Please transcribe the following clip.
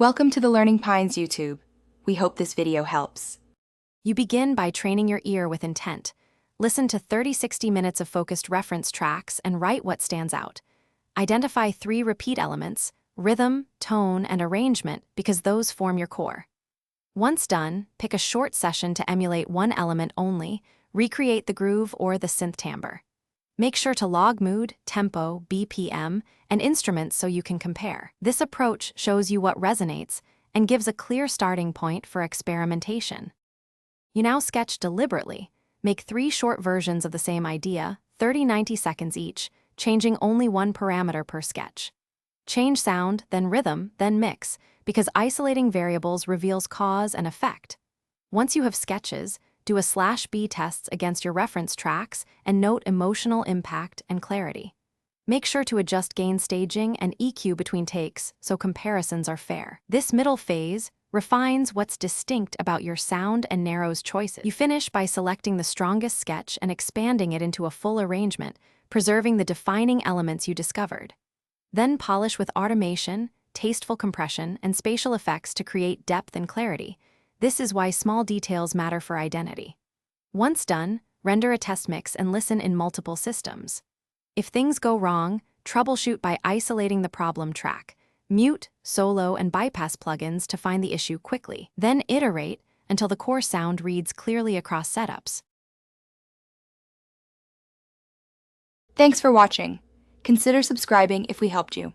Welcome to the Learning Pines YouTube. We hope this video helps. You begin by training your ear with intent. Listen to 30-60 minutes of focused reference tracks and write what stands out. Identify 3 repeat elements: rhythm, tone, and arrangement, because those form your core. Once done, pick a short session to emulate one element only, recreate the groove or the synth timbre. Make sure to log mood, tempo, BPM, and instruments so you can compare. This approach shows you what resonates and gives a clear starting point for experimentation. You now sketch deliberately. Make 3 short versions of the same idea, 30-90 seconds each, changing only one parameter per sketch. Change sound, then rhythm, then mix, because isolating variables reveals cause and effect. Once you have sketches, do a /B tests against your reference tracks and note emotional impact and clarity. Make sure to adjust gain staging and EQ between takes so comparisons are fair. This middle phase refines what's distinct about your sound and narrows choices. You finish by selecting the strongest sketch and expanding it into a full arrangement, preserving the defining elements you discovered. Then polish with automation, tasteful compression, and spatial effects to create depth and clarity. This is why small details matter for identity. Once done, render a test mix and listen in multiple systems. If things go wrong, troubleshoot by isolating the problem track. Mute, solo, and bypass plugins to find the issue quickly. Then iterate until the core sound reads clearly across setups. Thanks for watching. Consider subscribing if we helped you.